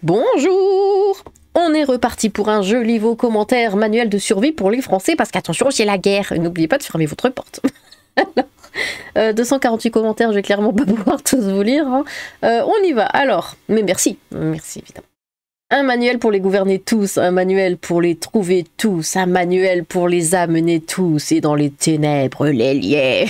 Bonjour! On est reparti pour un joli vos commentaires manuel de survie pour les Français parce qu'attention, c'est la guerre. N'oubliez pas de fermer votre porte. Alors, 248 commentaires, je vais clairement pas pouvoir tous vous lire. Hein. On y va. Alors, mais merci évidemment. Un manuel pour les gouverner tous, un manuel pour les trouver tous, un manuel pour les amener tous et dans les ténèbres les lier.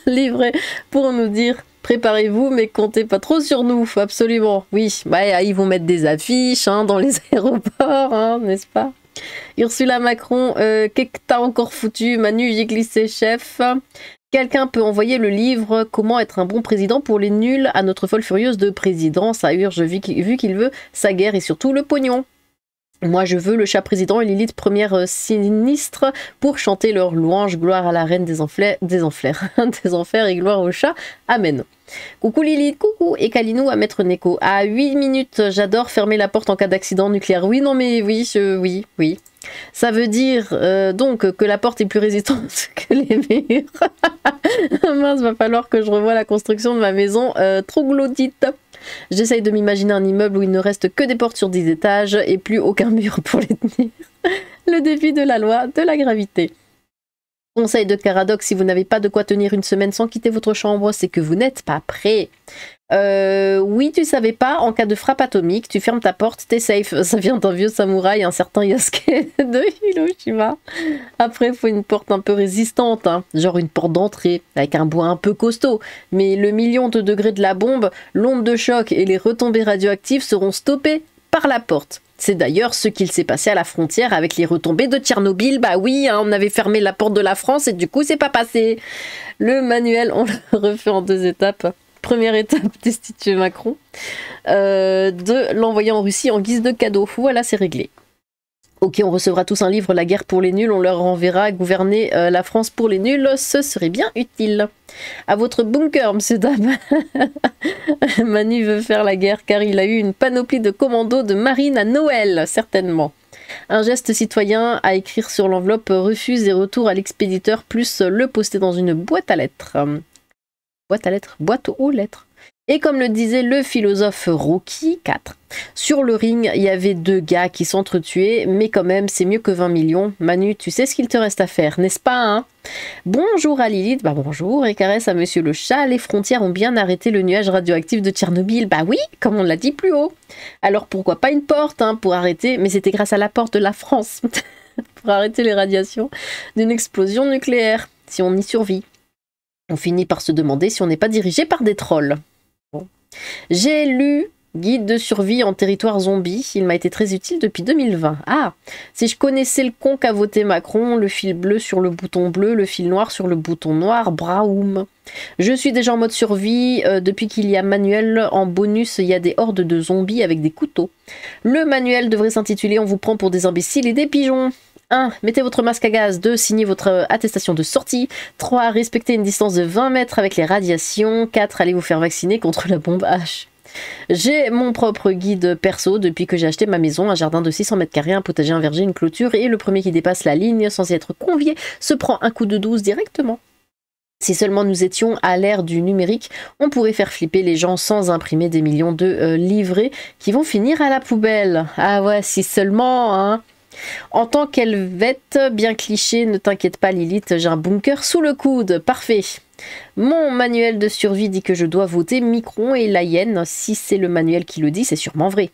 Livret pour nous dire préparez-vous mais comptez pas trop sur nous, absolument. Oui, bah, ils vont mettre des affiches hein, dans les aéroports, hein, n'est-ce pas? Ursula Macron, qu'est-ce que t'as encore foutu? Manu, j'ai glissé chef. Quelqu'un peut envoyer le livre Comment être un bon président pour les nuls à notre folle furieuse de président. Ça urge vu qu'il veut sa guerre et surtout le pognon. Moi je veux le chat président et Lilith première sinistre pour chanter leur louange. Gloire à la reine des enfers et gloire au chat. Amen. Coucou Lilith, coucou et Kalinou à Maître Neko. À 8 minutes, j'adore fermer la porte en cas d'accident nucléaire. Oui, non mais oui, oui. Ça veut dire donc que la porte est plus résistante que les murs. Mince, va falloir que je revoie la construction de ma maison troglodyte. J'essaye de m'imaginer un immeuble où il ne reste que des portes sur 10 étages et plus aucun mur pour les tenir. Le défi de la loi de la gravité. Conseil de Caradoc, si vous n'avez pas de quoi tenir une semaine sans quitter votre chambre, c'est que vous n'êtes pas prêt. Oui, tu savais pas, en cas de frappe atomique, tu fermes ta porte, t'es safe. Ça vient d'un vieux samouraï, un certain Yasuke de Hiroshima. Après, il faut une porte un peu résistante, hein, genre une porte d'entrée, avec un bois un peu costaud. Mais le million de degrés de la bombe, l'onde de choc et les retombées radioactives seront stoppées par la porte. C'est d'ailleurs ce qu'il s'est passé à la frontière avec les retombées de Tchernobyl. Bah oui, hein, on avait fermé la porte de la France et du coup, c'est pas passé. Le manuel, on le refait en 2 étapes. Première étape, destituer Macron. De l'envoyer en Russie en guise de cadeau. Voilà, c'est réglé. Ok, on recevra tous un livre, La guerre pour les nuls. On leur renverra gouverner la France pour les nuls. Ce serait bien utile. À votre bunker, monsieur dame. Manu veut faire la guerre car il a eu une panoplie de commandos de marine à Noël, certainement. Un geste citoyen à écrire sur l'enveloppe refuse et retour à l'expéditeur plus le poster dans une boîte à lettres. Boîte aux lettres. Et comme le disait le philosophe Rocky 4, sur le ring, il y avait 2 gars qui s'entretuaient, mais quand même, c'est mieux que 20 millions. Manu, tu sais ce qu'il te reste à faire, n'est-ce pas, hein? Bonjour à Lilith, bah bonjour, et caresse à Monsieur le Chat, les frontières ont bien arrêté le nuage radioactif de Tchernobyl. Bah oui, comme on l'a dit plus haut. Alors pourquoi pas une porte, hein, pour arrêter, mais c'était grâce à la porte de la France, pour arrêter les radiations d'une explosion nucléaire, si on y survit. On finit par se demander si on n'est pas dirigé par des trolls. Bon. J'ai lu Guide de survie en territoire zombie. Il m'a été très utile depuis 2020. Ah, si je connaissais le con qu'a voté Macron, le fil bleu sur le bouton bleu, le fil noir sur le bouton noir, braoum. Je suis déjà en mode survie. Depuis qu'il y a manuel, en bonus, il y a des hordes de zombies avec des couteaux. Le manuel devrait s'intituler « On vous prend pour des imbéciles et des pigeons ». 1. Mettez votre masque à gaz. 2. Signez votre attestation de sortie. 3. Respectez une distance de 20 mètres avec les radiations. 4. Allez vous faire vacciner contre la bombe H. J'ai mon propre guide perso depuis que j'ai acheté ma maison. Un jardin de 600 mètres carrés, un potager, un verger, une clôture. Et le premier qui dépasse la ligne sans y être convié se prend un coup de 12 directement. Si seulement nous étions à l'ère du numérique, on pourrait faire flipper les gens sans imprimer des millions de livrets qui vont finir à la poubelle. Ah ouais, si seulement, hein. En tant qu'Helvète, bien cliché, ne t'inquiète pas Lilith, j'ai un bunker sous le coude, parfait. Mon manuel de survie dit que je dois voter Micron et la hyène. Si c'est le manuel qui le dit, c'est sûrement vrai.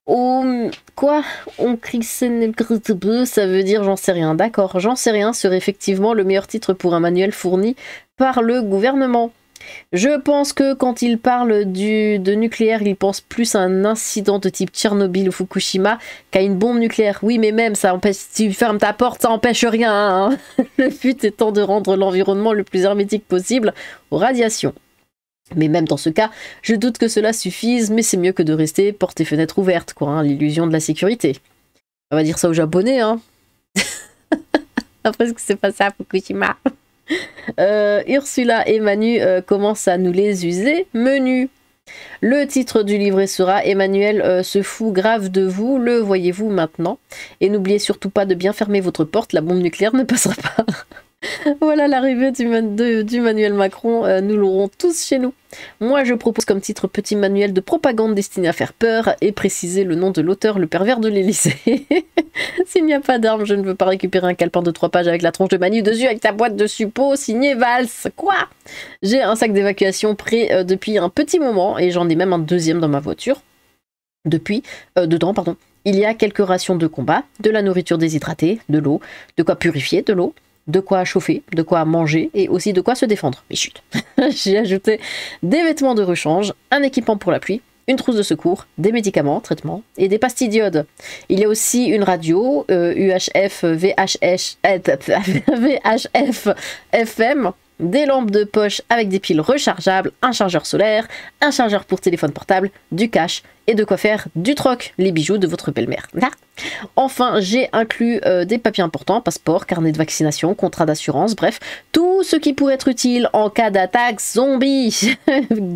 Oh, quoi? On crie ça veut dire j'en sais rien. D'accord, j'en sais rien serait effectivement le meilleur titre pour un manuel fourni par le gouvernement. Je pense que quand il parle de nucléaire, il pense plus à un incident de type Tchernobyl ou Fukushima qu'à une bombe nucléaire. Oui, mais même, ça empêche, si tu fermes ta porte, ça empêche rien. Hein. Le but étant de rendre l'environnement le plus hermétique possible aux radiations. Mais même dans ce cas, je doute que cela suffise, mais c'est mieux que de rester portes et fenêtres ouvertes, quoi, hein, l'illusion de la sécurité. On va dire ça aux Japonais, hein. Après ce qui s'est passé à Fukushima. Ursula et Manu commencent à nous les user. Menu. Le titre du livret sera Emmanuel se fout grave de vous, le voyez-vous maintenant. Et n'oubliez surtout pas de bien fermer votre porte, la bombe nucléaire ne passera pas. Voilà l'arrivée du manuel Macron, nous l'aurons tous chez nous. Moi je propose comme titre petit manuel de propagande destiné à faire peur et préciser le nom de l'auteur, le pervers de l'Élysée. S'il n'y a pas d'armes, je ne veux pas récupérer un calepin de 3 pages avec la tronche de Manu dessus avec ta boîte de suppos signé Valls. Quoi? J'ai un sac d'évacuation prêt depuis un petit moment et j'en ai même un deuxième dans ma voiture. Dedans, pardon. Il y a quelques rations de combat, de la nourriture déshydratée, de l'eau, de quoi purifier de l'eau, de quoi chauffer, de quoi manger et aussi de quoi se défendre. Mais chut. J'ai ajouté des vêtements de rechange, un équipement pour la pluie, une trousse de secours, des médicaments, traitements et des pastilles d'iode. Il y a aussi une radio UHF, VHF, FM, des lampes de poche avec des piles rechargeables, un chargeur solaire, un chargeur pour téléphone portable, du cash et de quoi faire du troc, les bijoux de votre belle-mère. Enfin, j'ai inclus des papiers importants, passeport, carnet de vaccination, contrat d'assurance, bref, tout ce qui pourrait être utile en cas d'attaque zombie.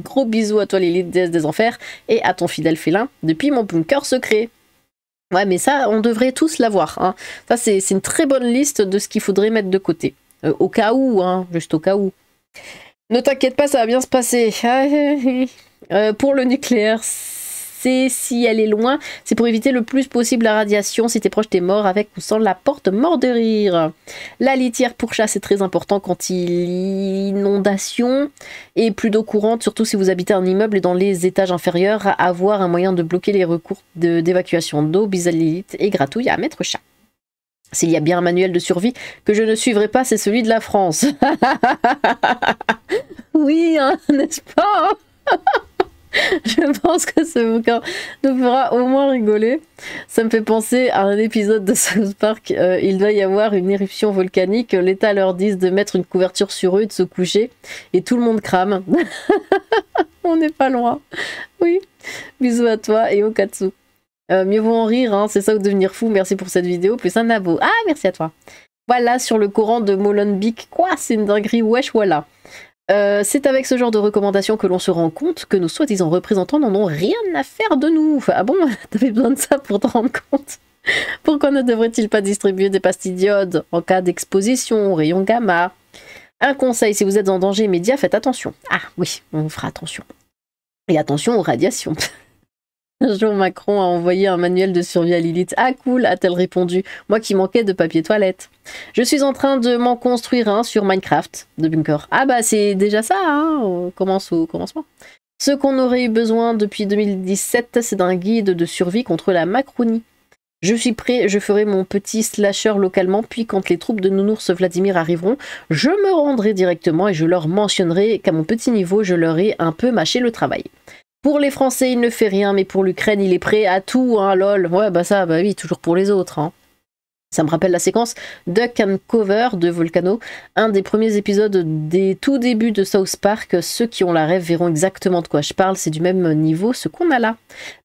Gros bisous à toi Lilith, déesse des enfers, et à ton fidèle félin depuis mon bunker secret. Ouais, mais ça, on devrait tous l'avoir. Hein. Ça, c'est une très bonne liste de ce qu'il faudrait mettre de côté. Au cas où, hein, juste au cas où. Ne t'inquiète pas, ça va bien se passer. Pour le nucléaire, c'est si elle est loin, c'est pour éviter le plus possible la radiation. Si t'es proche, t'es mort avec ou sans la porte, mort de rire. La litière pour chat, c'est très important quand il y a inondation et plus d'eau courante, surtout si vous habitez un immeuble et dans les étages inférieurs, avoir un moyen de bloquer les recours d'évacuation d'eau. Bisalilite et gratouille à mettre chat. S'il y a bien un manuel de survie que je ne suivrai pas, c'est celui de la France. Oui, hein, n'est-ce pas? Je pense que ce bouquin nous fera au moins rigoler. Ça me fait penser à un épisode de South Park. Il doit y avoir une éruption volcanique. L'État leur dit de mettre une couverture sur eux et de se coucher. Et tout le monde crame. On n'est pas loin. Oui. Bisous à toi et au Katsu. Mieux vaut en rire, hein, c'est ça ou devenir fou. Merci pour cette vidéo, plus un abo. Ah, merci à toi. Voilà, sur le Coran de Molenbeek. Quoi, c'est une dinguerie, wesh, voilà. C'est avec ce genre de recommandations que l'on se rend compte que nos soi-disant représentants n'en ont rien à faire de nous. Ah bon, t'avais besoin de ça pour te rendre compte? Pourquoi ne devrait-il pas distribuer des pastilles d'iode en cas d'exposition aux rayons gamma? Un conseil, si vous êtes en danger immédiat, faites attention. Ah oui, on fera attention. Et attention aux radiations. Un jour, Macron a envoyé un manuel de survie à Lilith. Ah cool, a-t-elle répondu. Moi qui manquais de papier toilette. Je suis en train de m'en construire un sur Minecraft de bunker. Ah bah c'est déjà ça, hein, on commence au commencement. Ce qu'on aurait eu besoin depuis 2017, c'est d'un guide de survie contre la Macronie. Je suis prêt, je ferai mon petit slasher localement, puis quand les troupes de Nounours Vladimir arriveront, je me rendrai directement et je leur mentionnerai qu'à mon petit niveau, je leur ai un peu mâché le travail. Pour les Français, il ne fait rien, mais pour l'Ukraine, il est prêt à tout, hein, lol. Ouais, bah ça, bah oui, toujours pour les autres, hein. Ça me rappelle la séquence Duck and Cover de Volcano, un des premiers épisodes des tout débuts de South Park. Ceux qui ont la rêve verront exactement de quoi je parle, c'est du même niveau ce qu'on a là.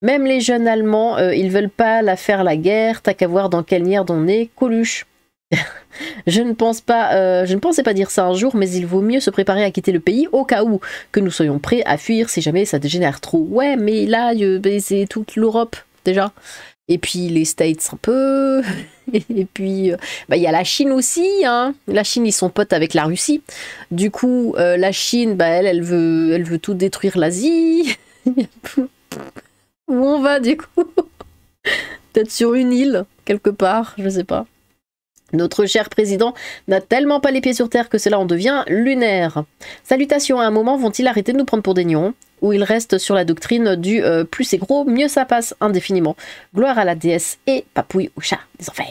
Même les jeunes Allemands, ils veulent pas la faire la guerre, t'as qu'à voir dans quelle merde on est, Coluche. Je ne pensais pas dire ça un jour, mais il vaut mieux se préparer à quitter le pays au cas où, que nous soyons prêts à fuir si jamais ça dégénère trop. Ouais, mais là, c'est toute l'Europe, déjà. Et puis les States un peu. Et puis, il y a la Chine aussi. Hein. La Chine, ils sont potes avec la Russie. Du coup, la Chine, elle veut tout détruire l'Asie. Où on va, du coup? Peut-être sur une île, quelque part, je sais pas. Notre cher président n'a tellement pas les pieds sur terre que cela en devient lunaire. Salutations, à un moment vont-ils arrêter de nous prendre pour des nions? Ou ils restent sur la doctrine du plus c'est gros, mieux ça passe indéfiniment. Gloire à la déesse et papouille au chat des enfers.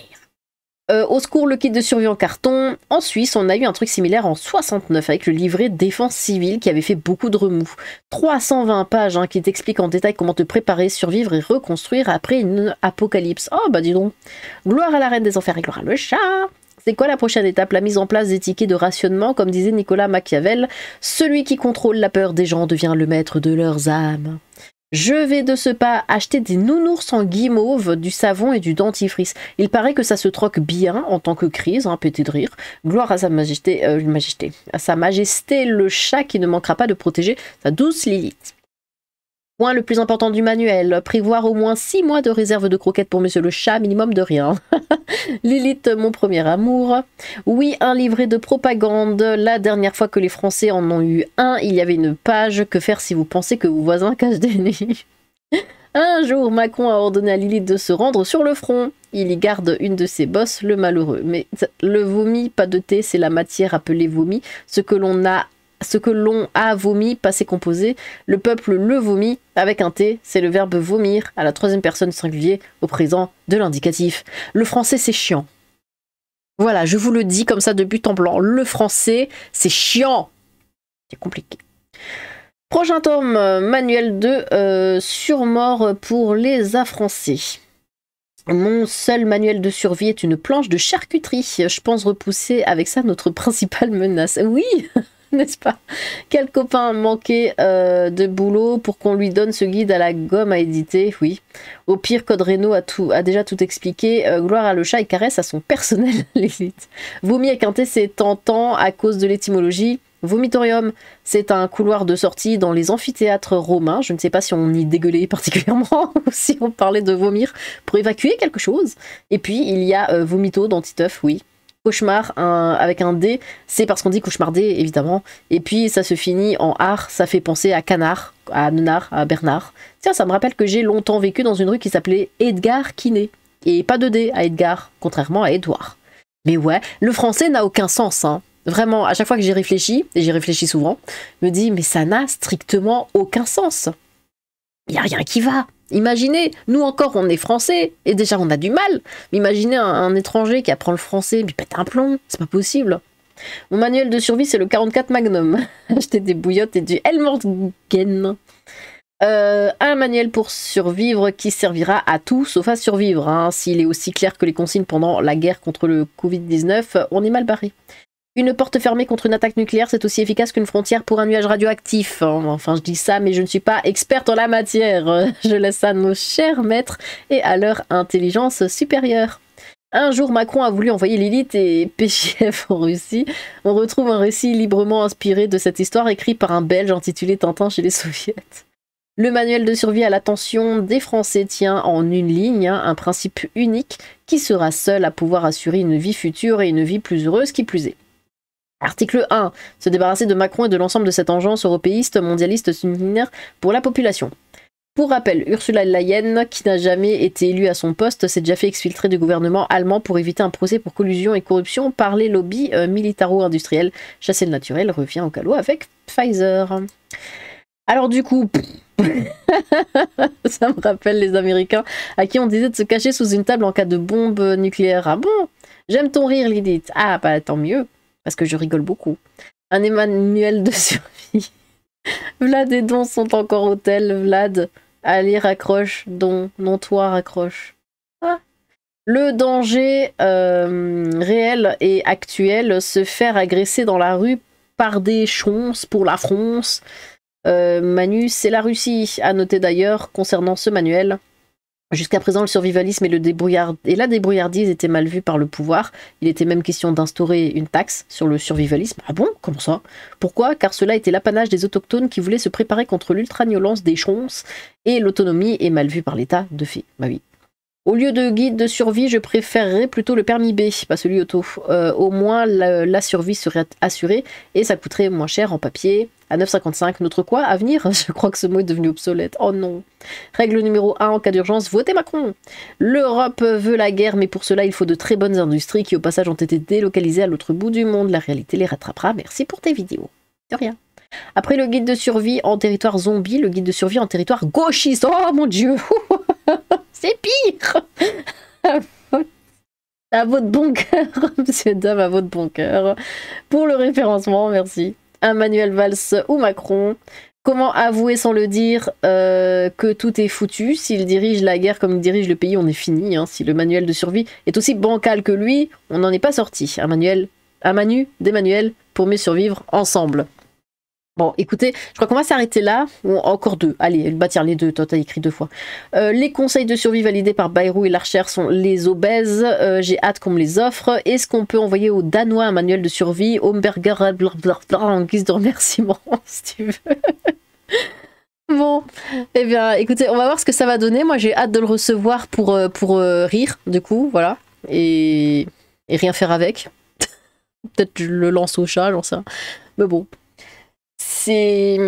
Au secours, le kit de survie en carton. En Suisse, on a eu un truc similaire en 69 avec le livret défense civile qui avait fait beaucoup de remous. 320 pages hein, qui t'expliquent en détail comment te préparer, survivre et reconstruire après une apocalypse. Oh bah dis donc. Gloire à la reine des enfers et gloire à le chat. C'est quoi la prochaine étape? La mise en place des tickets de rationnement, comme disait Nicolas Machiavel. Celui qui contrôle la peur des gens devient le maître de leurs âmes. Je vais de ce pas acheter des nounours en guimauve, du savon et du dentifrice. Il paraît que ça se troque bien en tant que crise, hein, pété de rire. Gloire à sa majesté, à sa majesté le chat qui ne manquera pas de protéger sa douce Lilith. Point le plus important du manuel, prévoir au moins 6 mois de réserve de croquettes pour monsieur le chat, minimum de rien. Lilith, mon premier amour. Oui, un livret de propagande. La dernière fois que les Français en ont eu un, il y avait une page. Que faire si vous pensez que vos voisins cachent des nids? Un jour, Macron a ordonné à Lilith de se rendre sur le front. Il y garde une de ses bosses, le malheureux. Mais le vomi, pas de thé, c'est la matière appelée vomi. Ce que l'on a vomi, passé composé, le peuple le vomit, avec un T, c'est le verbe vomir, à la troisième personne singulier, au présent de l'indicatif. Le français, c'est chiant. Voilà, je vous le dis comme ça de but en blanc. Le français, c'est chiant. C'est compliqué. Prochain tome, manuel de surmort pour les affrancés. Mon seul manuel de survie est une planche de charcuterie. Je pense repousser avec ça notre principale menace. Oui, n'est-ce pas? Quel copain manquait de boulot pour qu'on lui donne ce guide à la gomme à éditer? Oui. Au pire, Code Reno a déjà tout expliqué. Gloire à le chat et caresse à son personnel, l'élite. Vomi avec un T, c'est tentant à cause de l'étymologie. Vomitorium, c'est un couloir de sortie dans les amphithéâtres romains. Je ne sais pas si on y dégueulait particulièrement ou si on parlait de vomir pour évacuer quelque chose. Et puis, il y a vomito dans Titeuf, oui. Cauchemar avec un D, c'est parce qu'on dit cauchemardé, évidemment. Et puis, ça se finit en art, ça fait penser à Canard, à Nenard, à Bernard. Tiens, ça me rappelle que j'ai longtemps vécu dans une rue qui s'appelait Edgar Quinet. Et pas de D à Edgar, contrairement à Edouard. Mais ouais, le français n'a aucun sens, hein. Vraiment, à chaque fois que j'y réfléchis, et j'y réfléchis souvent, je me dis, mais ça n'a strictement aucun sens. Il n'y a rien qui va. Imaginez, nous encore, on est français, et déjà on a du mal. Mais imaginez un étranger qui apprend le français, mais pète un plomb, c'est pas possible. Mon manuel de survie, c'est le 44 Magnum. Acheter des bouillottes et du Helmorgen. Un manuel pour survivre qui servira à tout sauf à survivre. Hein. S'il est aussi clair que les consignes pendant la guerre contre le Covid-19, on est mal barré. Une porte fermée contre une attaque nucléaire, c'est aussi efficace qu'une frontière pour un nuage radioactif. Enfin, je dis ça, mais je ne suis pas experte en la matière. Je laisse ça à nos chers maîtres et à leur intelligence supérieure. Un jour, Macron a voulu envoyer Lilith et PJF en Russie. On retrouve un récit librement inspiré de cette histoire écrit par un Belge intitulé Tintin chez les Soviets. Le manuel de survie à l'attention des Français tient en une ligne un principe unique qui sera seul à pouvoir assurer une vie future et une vie plus heureuse qui plus est. Article 1. Se débarrasser de Macron et de l'ensemble de cette engeance européiste, mondialiste, similaire pour la population. Pour rappel, Ursula Leyen, qui n'a jamais été élue à son poste, s'est déjà fait exfiltrer du gouvernement allemand pour éviter un procès pour collusion et corruption par les lobbies militaro-industriels. Chasser le naturel revient au galop avec Pfizer. Alors du coup, ça me rappelle les Américains à qui on disait de se cacher sous une table en cas de bombe nucléaire. Ah bon? J'aime ton rire, Lilith. Ah bah tant mieux. Parce que je rigole beaucoup. Un manuel de survie. Vlad et Don sont encore au tel. Vlad, allez, raccroche. Don, non, toi, raccroche. Ah. Le danger réel et actuel, se faire agresser dans la rue par des chonces pour la France. Manu, c'est la Russie. À noter d'ailleurs, concernant ce manuel, jusqu'à présent, le survivalisme et la débrouillardise étaient mal vus par le pouvoir. Il était même question d'instaurer une taxe sur le survivalisme. Ah bon? Comment ça? Pourquoi? Car cela était l'apanage des autochtones qui voulaient se préparer contre l'ultraviolence des chonces, et l'autonomie est mal vue par l'État, de fait. Bah oui. Au lieu de guide de survie, je préférerais plutôt le permis B, pas celui auto. Au moins, la survie serait assurée, et ça coûterait moins cher en papier. À 9,55, notre quoi? Avenir? Je crois que ce mot est devenu obsolète. Oh non. Règle numéro 1, en cas d'urgence, votez Macron. L'Europe veut la guerre, mais pour cela, il faut de très bonnes industries qui, au passage, ont été délocalisées à l'autre bout du monde. La réalité les rattrapera. Merci pour tes vidéos. De rien. Après le guide de survie en territoire zombie, le guide de survie en territoire gauchiste. Oh mon dieu. C'est pire. À votre bon cœur, monsieur dame, à votre bon cœur. Pour le référencement, merci. Un manuel Valls ou Macron. Comment avouer sans le dire que tout est foutu? S'il dirige la guerre comme il dirige le pays, on est fini. Hein. Si le manuel de survie est aussi bancal que lui, on n'en est pas sorti. Des manuels pour mieux survivre ensemble. Bon, écoutez, je crois qu'on va s'arrêter là. Ou encore deux. Allez, bah tiens, les deux, toi t'as écrit 2 fois. Les conseils de survie validés par Bayrou et Larcher sont les obèses. J'ai hâte qu'on me les offre. Est-ce qu'on peut envoyer aux Danois un manuel de survie? Homberger, blablabla, en guise de remerciement, si tu veux. Bon, eh bien, écoutez, on va voir ce que ça va donner. Moi, j'ai hâte de le recevoir pour rire, du coup, voilà. Et rien faire avec. Peut-être je le lance au chat, j'en sais rien. Mais bon, c'est...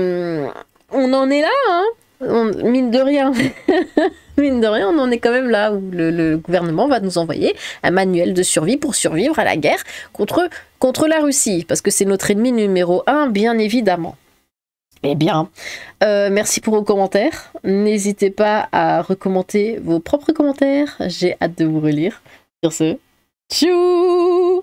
On en est là, hein, mine de rien. Mine de rien, on en est quand même là où le gouvernement va nous envoyer un manuel de survie pour survivre à la guerre contre la Russie, parce que c'est notre ennemi numéro 1, bien évidemment. Eh bien, merci pour vos commentaires. N'hésitez pas à recommenter vos propres commentaires. J'ai hâte de vous relire. Sur ce, tchou!